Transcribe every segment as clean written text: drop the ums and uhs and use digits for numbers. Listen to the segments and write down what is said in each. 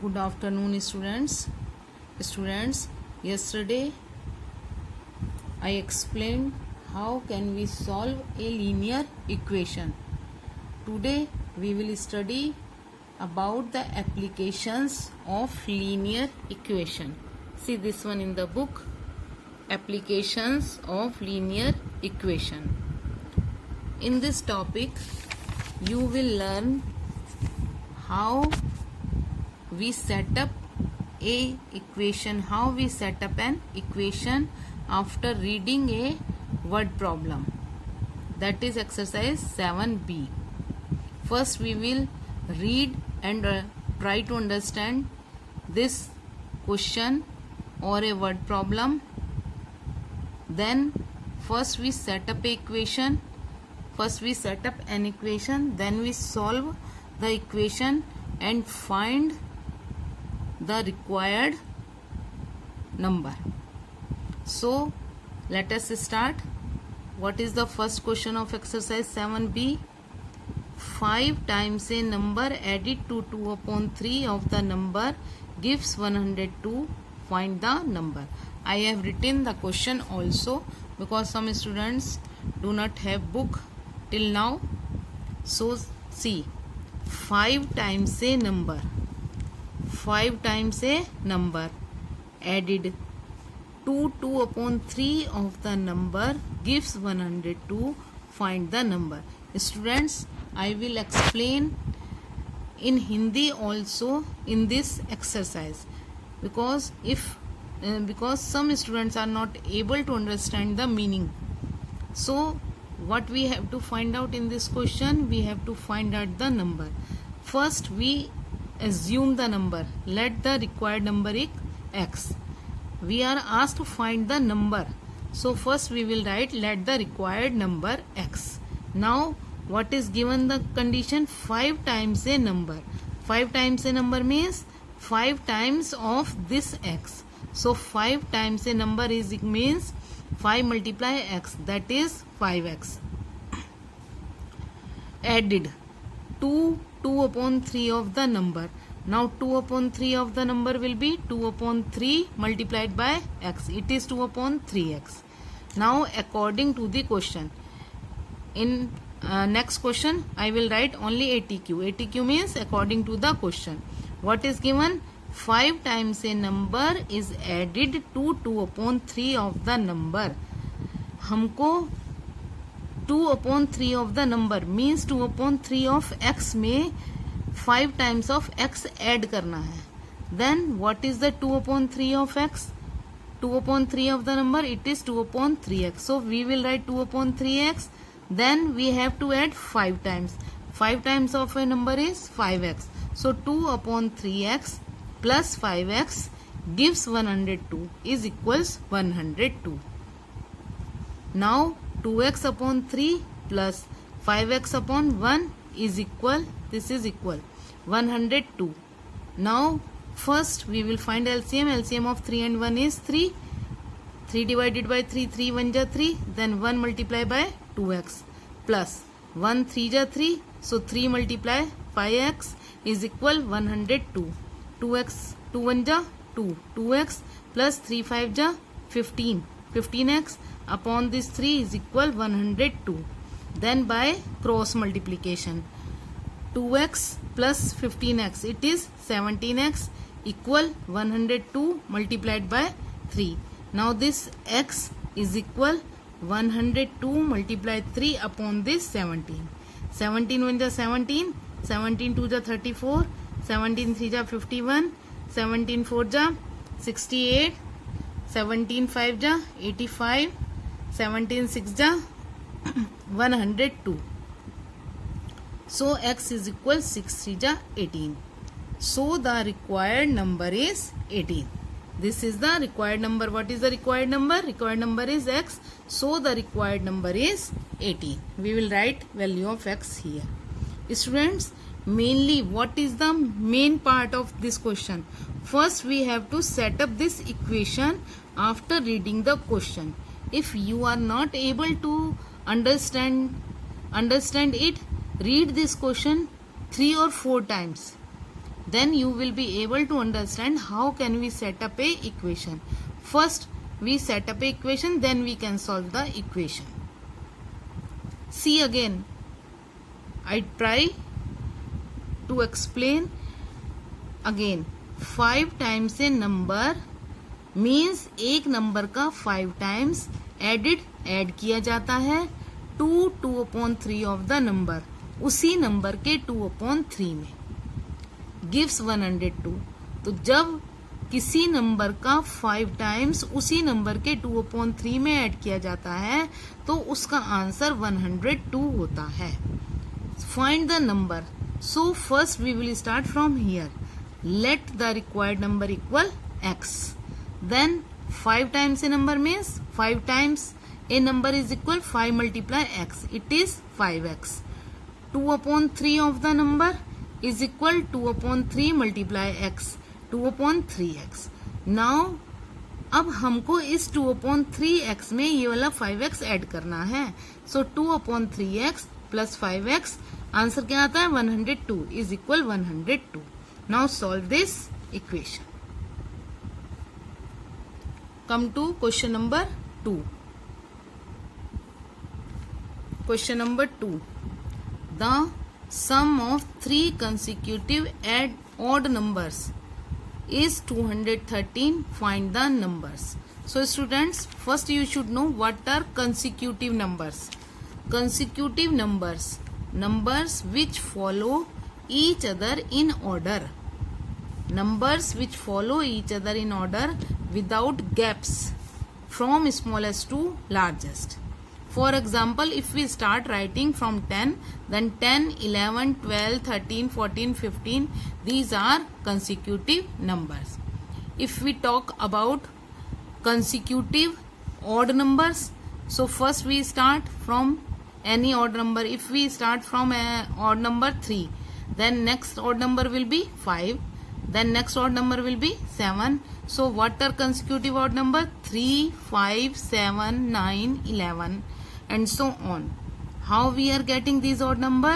Good afternoon, students. Yesterday I explained how can we solve a linear equation. Today we will study about the applications of linear equation. See this one in the book, applications of linear equation. In this topic you will learn how we set up an equation after reading a word problem. That is exercise 7b. First we will read and try to understand this question or a word problem. Then first we set up an equation, then we solve the equation and find the required number. So let us start. What is the first question of exercise 7b? 5 times a number added to 2 upon 3 of the number gives 102. Find the number. I have written the question also because some students do not have book till now. So see, 5 times a number added to 2 upon 3 of the number gives 102. Find the number. Students, I will explain in Hindi also in this exercise because some students are not able to understand the meaning. So what we have to find out in this question, we have to find out the number. First we assume the number. Let the required number is x. We are asked to find the number. So first we will write let the required number x. Now what is given the condition? 5 times a number. 5 times a number means 5 times of this x. So 5 times a number means 5 multiply x, that is 5x. Added to 2 upon 3 of the number. Now 2 upon 3 of the number will be 2 upon 3 multiplied by x. It is 2 upon 3x. Now according to the question, in next question I will write only ATQ. ATQ means according to the question. What is given? 5 times a number is added to 2 upon 3 of the number. हमको 2 upon 3 of the number means 2 upon 3 of x में 5 times of x add करना है. Then what is the 2 upon 3 of x? 2 upon 3 of the number, it is 2 upon 3x. So we will write 2 upon 3x. Then we have to add 5 times. 5 times of a number is 5x. So 2 upon 3x plus 5x gives 102 is equals 102. Now 2x upon 3 plus 5x upon 1 is equal, this is equal 102. Now first we will find LCM. LCM of 3 and 1 is 3. 3 divided by 3, 3 1 ja 3, then 1 multiply by 2x plus 1 3 ja 3, so 3 multiply 5x is equal 102. 2x 2 1 ja 2, 2x plus 3 5 ja 15, 15x upon this 3 is equal 102. Then by cross multiplication, 2x plus 15x, it is 17x equal 102 multiplied by 3. Now this x is equal 102 multiplied 3 upon this 17. 17 1 ja 17, 17 2 ja 34, 17 3 ja 51, 17 4 ja 68, 17 5 ja 85, 17 6 ja 102. So x is equal 6 3 ja 18. So the required number is 18. This is the required number. What is the required number? Required number is x. So the required number is 18. We will write value of x here. Students, mainly what is the main part of this question? First we have to set up this equation after reading the question. If you are not able to understand it, read this question 3 or 4 times. then you will be able to understand how can we set up a equation. First we set up a equation, then we can solve the equation. See again, I try to explain again. 5 times a number means एक number का 5 times add किया जाता है to 2/3 of the number, उसी number के 2/3 में gives 102. तो जब किसी नंबर का 5 times उसी नंबर के 2/3 में ऐड किया जाता है तो उसका आंसर 102 होता है. Find the number. So first we will start from here. Let the required number equal x. Then 5 times a number means 5 times a number is equal 5 multiply x. It is 5x. 2/3 of the number is equal 2/3 multiply x. 2/3x. Now अब हमको इस 2/3x में ये वाला 5x add करना है. So 2/3x plus 5x answer क्या आता है 102 is equal 102. Now solve this equation. Come to question number 2. Question number 2. The sum of 3 consecutive odd numbers is 213. Find the numbers. So students, first you should know what are consecutive numbers. Consecutive numbers, numbers which follow each other in order. Numbers which follow each other in order without gaps from smallest to largest. For example, if we start writing from 10, then 10, 11, 12, 13, 14, 15, these are consecutive numbers. If we talk about consecutive odd numbers, so first we start from any odd number. If we start from odd number 3, then next odd number will be 5. Then next odd number will be 7. So what are consecutive odd number? 3, 5, 7, 9, 11 and so on. How we are getting these odd number?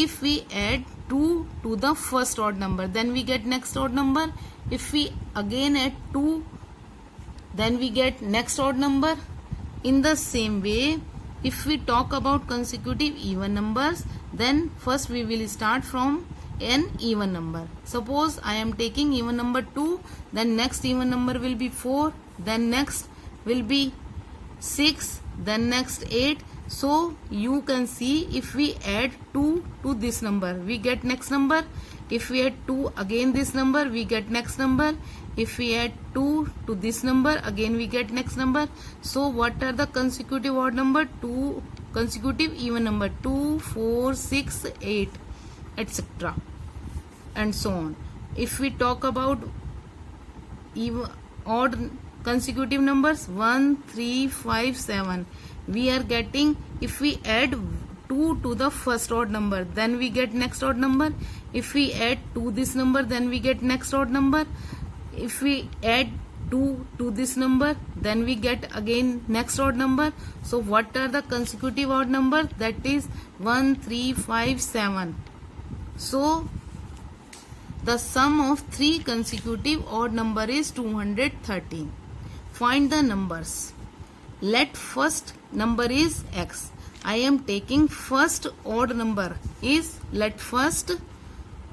If we add 2 to the first odd number, then we get next odd number. If we again add 2, then we get next odd number. In the same way, if we talk about consecutive even numbers, then first we will start from an even number. Suppose I am taking even number 2, then next even number will be 4, then next will be 6, then next 8. So you can see if we add 2 to this number, we get next number. If we add 2 again this number, we get next number. If we add 2 to this number, again we get next number. So what are the consecutive odd number? 2 consecutive even number 2, 4, 6, 8, etc. and so on. If we talk about even odd consecutive numbers 1, 3, 5, 7, we are getting, if we add 2 to the first odd number, then we get next odd number. If we add 2 this number, then we get next odd number. If we add 2 to this number, then we get again next odd number. So what are the consecutive odd number? That is 1, 3, 5, 7. So the sum of 3 consecutive odd number is 213. Find the numbers. Let first number is x. I am taking first odd number is, let first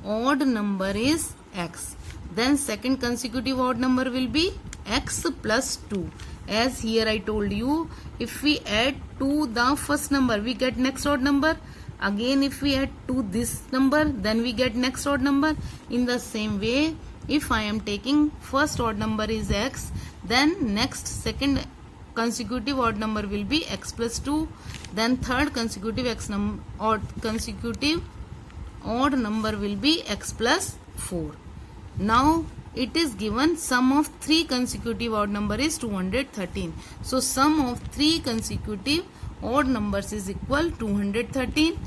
odd number is x. Then second consecutive odd number will be x plus 2. As here I told you, if we add to the first number, we get next odd number. Again if we add to this number, then we get next odd number. In the same way, if I am taking first odd number is x, then next second consecutive odd number will be x plus 2. Then third consecutive consecutive odd number will be x plus 4. Now it is given sum of 3 consecutive odd number is 213. So sum of 3 consecutive odd numbers is equal 213.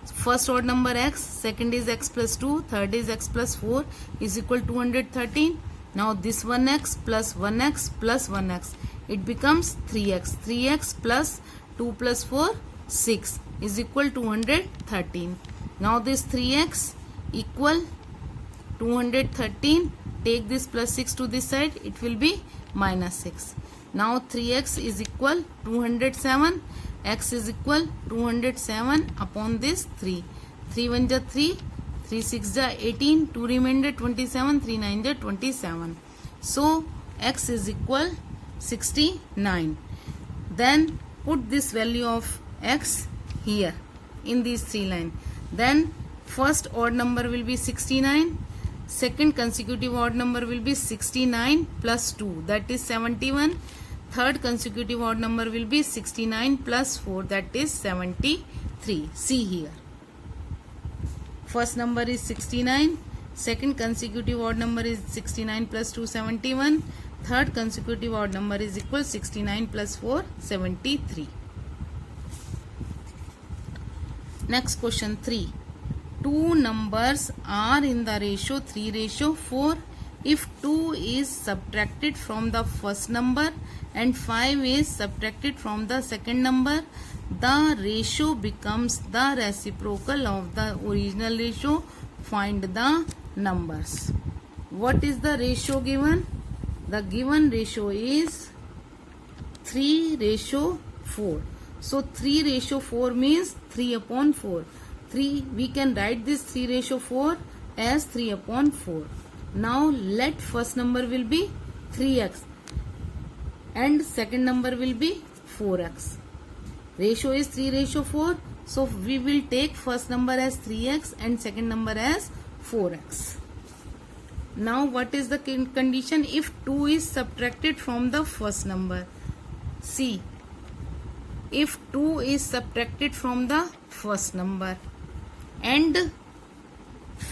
First odd number x, second is x plus 2, third is x plus 4 is equal 213. Now this 1x plus 1x plus 1x, it becomes 3x. 3x plus 2 plus 4, 6 is equal 213. Now this 3x equal 213. Take this plus 6 to this side, it will be minus 6. Now 3x is equal 207. X is equal 207 upon this 3. 3 1 ja 3, 3 6 ja 18, 2 remainder 27, 3 9 ja 27. So x is equal 69. Then put this value of x here in these three lines. Then first odd number will be 69. Second consecutive odd number will be 69 plus 2, that is 71. Third consecutive odd number will be 69 plus 4, that is 73. See here. First number is 69. Second consecutive odd number is 69 plus 2, 71. Third consecutive odd number is equal 69 plus 4, 73. Next question 3. Two numbers are in the ratio 3:4. If 2 is subtracted from the first number and 5 is subtracted from the second number, the ratio becomes the reciprocal of the original ratio. Find the numbers. What is the ratio given? The given ratio is 3:4. So 3:4 means 3/4. 3, we can write this 3:4 as 3/4. Now let first number will be 3x and second number will be 4x. Ratio is 3:4, so we will take first number as 3x and second number as 4x. Now what is the condition if 2 is subtracted from the first number? See, if 2 is subtracted from the first number and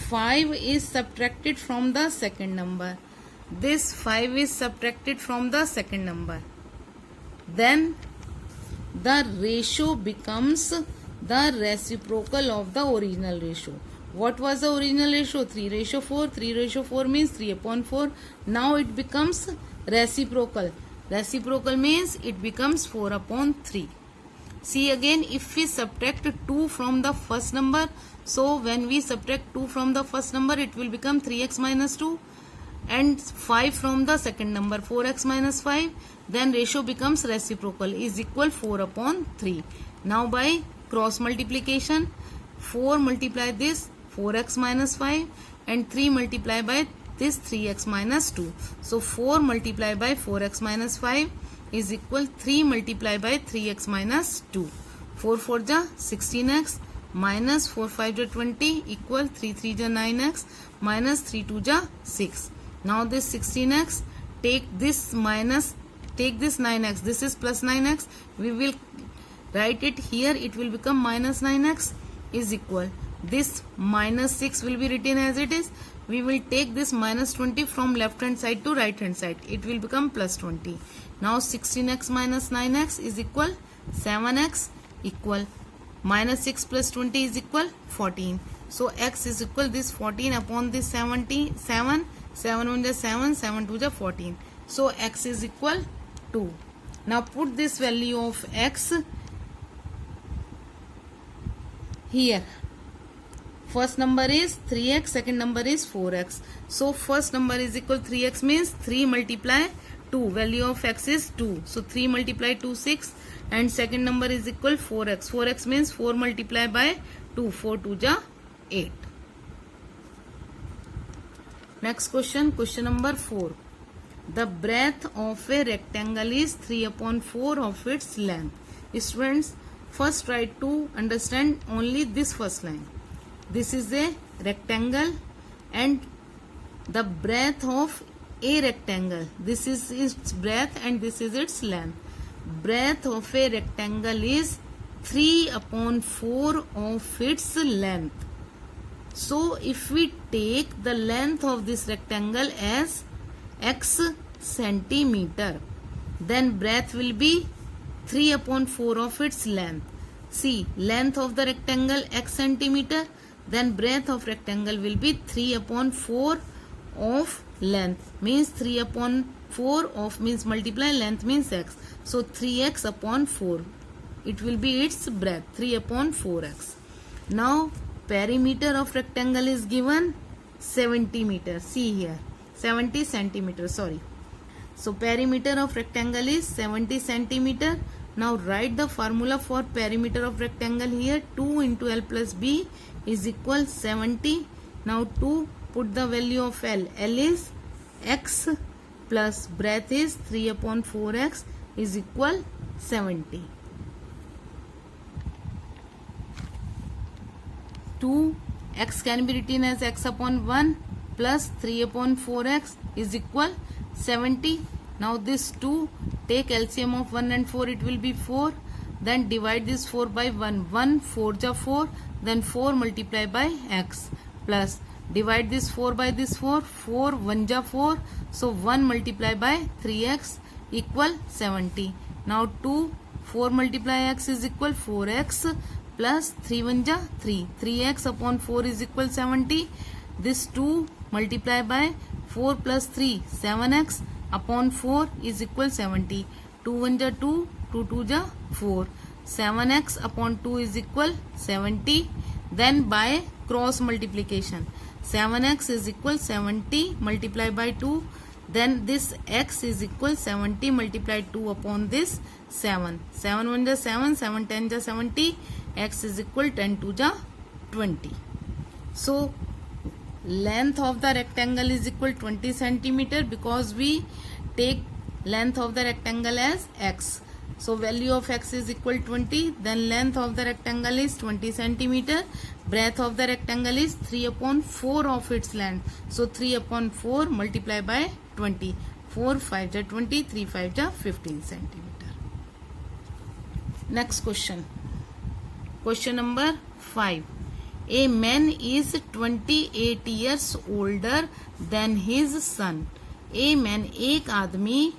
5 is subtracted from the second number, this 5 is subtracted from the second number, then the ratio becomes the reciprocal of the original ratio. What was the original ratio? 3:4. 3:4 means 3/4. Now it becomes reciprocal. Reciprocal means it becomes 4/3. See again, if we subtract 2 from the first number, so when we subtract 2 from the first number, it will become 3x minus 2, and 5 from the second number, 4x minus 5, then ratio becomes reciprocal, is equal 4/3. Now by cross multiplication, 4 multiply this 4x minus 5 and 3 multiply by this 3x minus 2. So 4 multiply by 4x minus 5 is equal 3 multiply by 3x minus 2. 4 4 ja 16x minus 4 5 ja 20 equal 3 3 ja 9x minus 3 2 ja 6. Now this 16x, take this 9x, this is plus 9x, we will write it here, it will become minus 9x is equal, this minus 6 will be written as it is. We will take this minus 20 from left hand side to right hand side, it will become plus 20. Now 16x minus 9x is equal 7x equal minus 6 plus 20 is equal 14. So x is equal this 14 upon this 77. 7 1 ja 7, 7 2 ja 14. So x is equal 2. Now put this value of x here. First number is 3x, second number is 4x. So first number is equal 3x means 3 multiply 2. Value of x is 2. So 3 multiply 2, 6. And second number is equal 4x. 4x means 4 multiply by 2. 4 2 ja 8. Next question, question number 4. The breadth of a rectangle is 3/4 of its length. Students, first try to understand only this first line. This is a rectangle and the breadth of a rectangle. This is its breadth and this is its length. Breadth of a rectangle is 3/4 of its length. So if we take the length of this rectangle as x centimeter, then breadth will be 3/4 of its length. See, length of the rectangle x centimeter, then breadth of rectangle will be 3/4 of length, means 3/4 of means multiply length means x. So 3x/4, it will be its breadth, 3/4x. Now perimeter of rectangle is given 70 meter. See here, 70 centimeter, sorry. So perimeter of rectangle is 70 centimeter. Now write the formula for perimeter of rectangle here. 2 into L plus B is equal 70. Now to put the value of L. L is x plus breadth is 3 upon 4x is equal 70. 2 x can be written as x upon 1 plus 3 upon 4x is equal 70. Now this 2, take LCM of 1 and 4, it will be 4. Then divide this 4 by 1. 1 4 ja 4, then 4 multiply by x plus divide this 4 by this 4. 4 1 ja 4, so 1 multiply by 3x equal 70. Now 2 4 multiply x is equal 4x plus 3 1 ja 3. 3x upon 4 is equal 70. This 2 multiply by 4 plus 3, 7x upon 4 is equal 70. 2 1 ja 2, 2 2 ja 4. 7x upon 2 is equal 70. Then by cross multiplication, 7x is equal 70 multiplied by 2. Then this x is equal 70 multiplied 2 upon this 7. 7 1 ja 7, 7 10 ja 70. X is equal 10 2 ja 20. So length of the rectangle is equal 20 centimeter because we take length of the rectangle as x. So value of x is equal 20. Then length of the rectangle is 20 centimeter. Breadth of the rectangle is 3 upon 4 of its length. So 3 upon 4 multiply by 20. 4 5 ja 20, 3 5 ja 15 centimeter. Next question. Question number 5. A man is 28 years older than his son. A man, एक आदमी,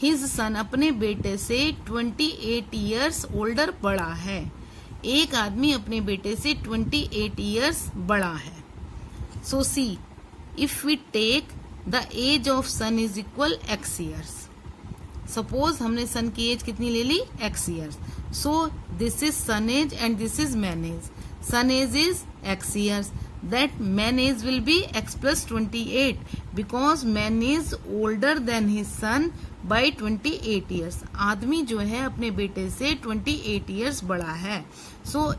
his son, अपने बेटे से 28 years older बड़ा है. एक आदमी अपने बेटे से 28 years बड़ा है. So see, if we take the age of son is equal x years. Suppose हमने son की age कितनी ले ली? x years. So this is son age and this is man age. Son age is x years. That man age will be x plus 28 because man is older than his son by 28 years. आदमी जो है अपने बेटे से 28 years बड़ा है. So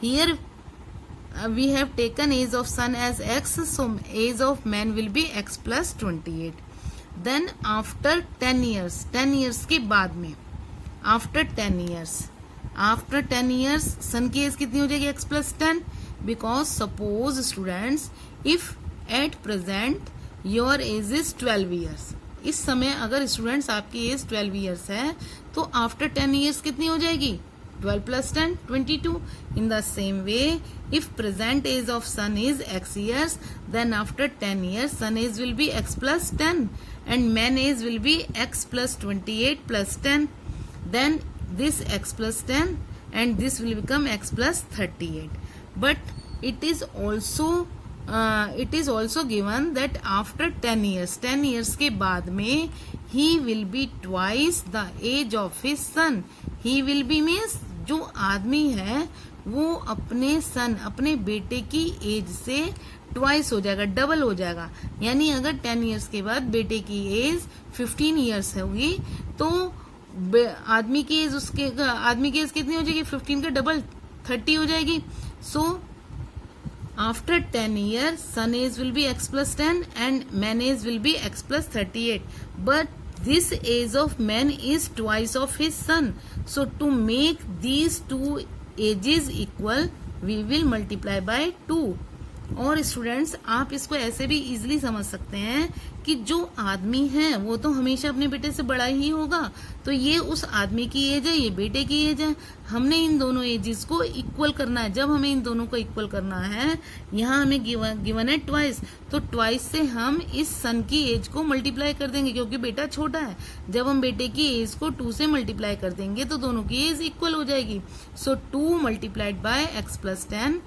here we have taken age of son as x. So age of man will be x plus 28. Then after 10 years, 10 years के बाद में, after 10 years, आफ्टर 10 years सन की एज कितनी हो जाएगी? x plus 10. Because suppose students, if at present your age is 12 years, इस समय अगर स्टूडेंट्स आपकी एज 12 years है तो आफ्टर 10 years कितनी हो जाएगी? 12 plus 10 22. In the same way, if present age of son is x years, then after 10 years son age will be x plus 10 and man age will be x plus 28 plus 10. Then this x plus 10 and this will become x plus 38. But it is also given that after 10 years, 10 years के बाद में he will be twice the age of his son. He will be means जो आदमी है वो अपने सन, अपने बेटे की एज से ट्वाइस हो जाएगा, डबल हो जाएगा. यानी अगर 10 years के बाद बेटे की एज 15 years होगी तो आदमी की एज कितनी हो जाएगी? 15 का डबल 30 हो जाएगी. So after 10 years son age will be x plus 10 and man age will be x plus 38. But this age of man is twice of his son. So to make these two ages equal we will multiply by 2. और students आप इसको ऐसे भी easily समझ सकते हैं कि जो आदमी है वो तो हमेशा अपने बेटे से बड़ा ही होगा. तो ये उस आदमी की एज है, ये बेटे की एज है. हमने इन दोनों एजेस को इक्वल करना है. जब हमें इन दोनों को इक्वल करना है, यहाँ हमें गिवन है ट्वाइस, तो ट्वाइस से हम इस सन की एज को मल्टीप्लाई कर देंगे क्योंकि बेटा छोटा है. जब हम बेटे की एज को 2 से मल्टीप्लाई कर देंगे तो दोनों की एज इक्वल हो जाएगी. सो 2 multiplied by x plus 10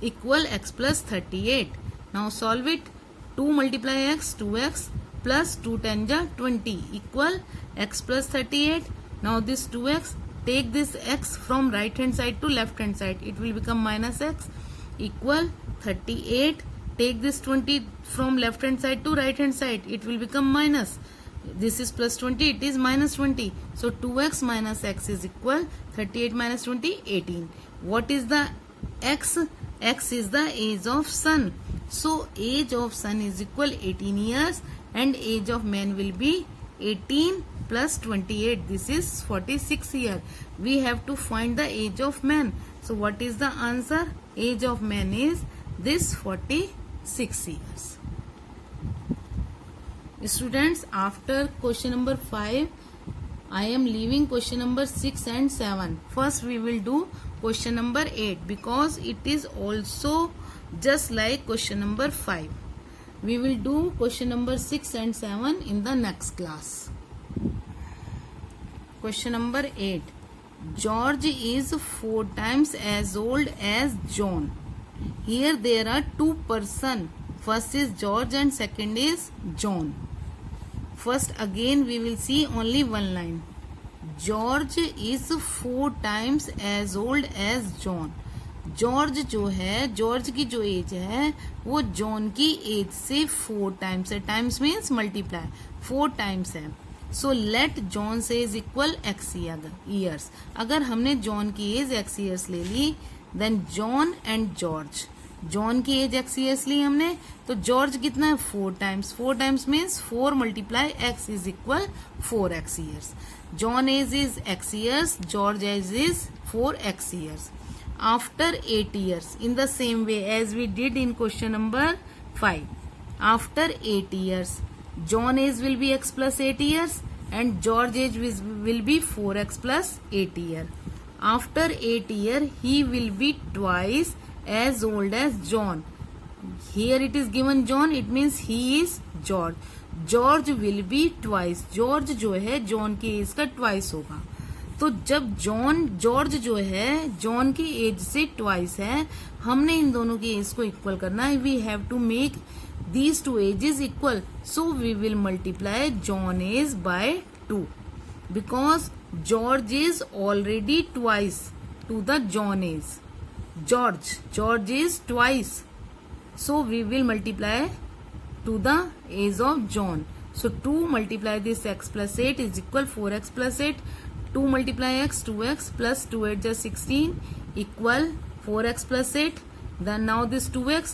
equal x plus 38. Now solve it. 2 multiply x, 2x plus 2 10 ja 20 equal x plus 38. Now this 2x, take this x from right hand side to left hand side. It will become minus x equal 38 take this 20 from left hand side to right hand side, it will become minus. This is plus 20, it is minus 20. So 2x minus x is equal 38 minus 20, 18. What is the x? X is the age of sun. So age of sun is equal 18 years and age of man will be 18 plus 28. This is 46 years. We have to find the age of man. So what is the answer? Age of man is this 46 years. Students, after question number 5, I am leaving question number 6 and 7. First we will do question number 8 because it is also just like question number 5. We will do question number 6 and 7 in the next class. Question number 8. George is 4 times as old as John. Here there are 2 persons. First is George and second is John. First again we will see only one line. George is 4 times as old as John. George जो है, George की जो as है वो John की as से 4 times है. Times means multiply, 4 times है. So let John say is equal x years. अगर हमने जॉन की एज एक्स ईयर्स ले ली, then John and George. John की एज एक्स ईयर्स ली हमने, तो जॉर्ज कितना है 4 times. 4 times means 4 multiply x is equal 4 x years. John age is x years, George age is 4 x years. After 8 years, in the same way as we did in question number 5, after 8 years, John age will be x plus 8 years and George age will be 4x plus 8 year. After 8 year, he will be twice as old as John. Here it is given John, it means he is George. George will be twice. George जो है John की as का twice होगा. तो जब George जो है John की एज से ट्वाइस है, हमने इन दोनों की एज को इक्वल करना है. We have to make these 2 ages equal. So we will multiply John age by 2 because George is already twice to the John age. George is twice, so we will multiply to the age of John. So 2 multiply this x plus 8 is equal 4x plus 8. 2 multiply x, 2x plus 2 8 is 16 equal 4x plus 8. Then now this 2x,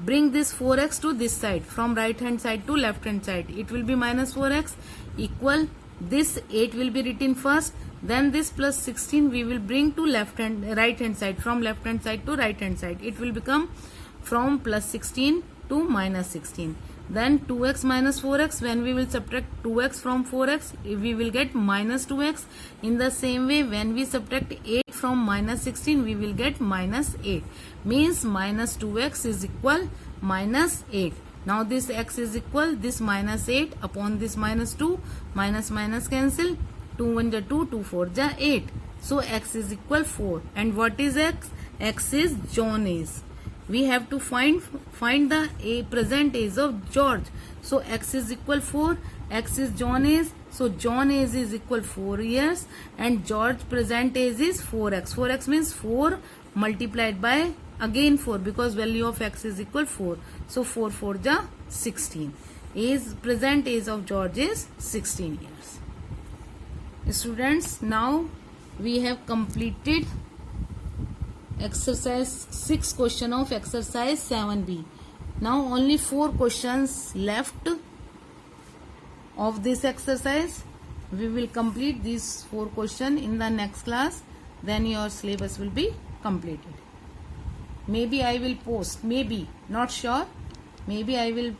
bring this 4x to this side, from right hand side to left hand side. It will be minus 4x equal this 8 will be written first. Then this plus 16 we will bring to right hand side, from left hand side to right hand side. It will become from plus 16 to minus 16. Then 2x minus 4x, when we will subtract 2x from 4x, we will get minus 2x. In the same way, when we subtract 8 from minus 16, we will get minus 8. Means minus 2x is equal minus 8. Now this x is equal this minus 8 upon this minus 2. Minus minus cancel. 2 1 ja 2, 2 4 ja 8. So x is equal 4. And what is x? X is John age. We have to find the present age of George. So x is equal 4, x is John age. So John age is equal 4 years and George present age is 4x. 4x means 4 multiplied by again 4 because value of x is equal 4. So 4 4 ja 16. Present age of George is 16 years. Students, now we have completed exercise 6 question of exercise 7b. Now only 4 questions left of this exercise. We will complete these 4 questions in the next class. Then your syllabus will be completed. Maybe I will post, maybe, not sure. Maybe I will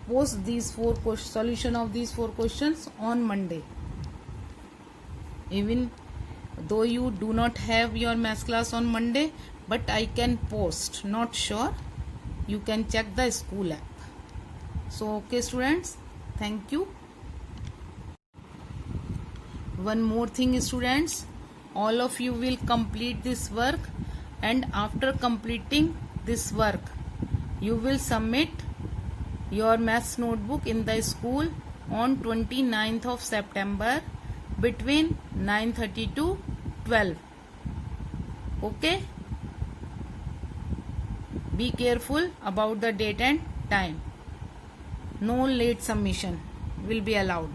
post these 4 solution of these 4 questions on Monday. Even though you do not have your maths class on Monday, but I can post, not sure. You can check the school app. So okay students, thank you. One more thing students, all of you will complete this work and after completing this work you will submit your maths notebook in the school on 29th of September between 9:30 to 12. Okay. Be careful about the date and time. No late submission will be allowed.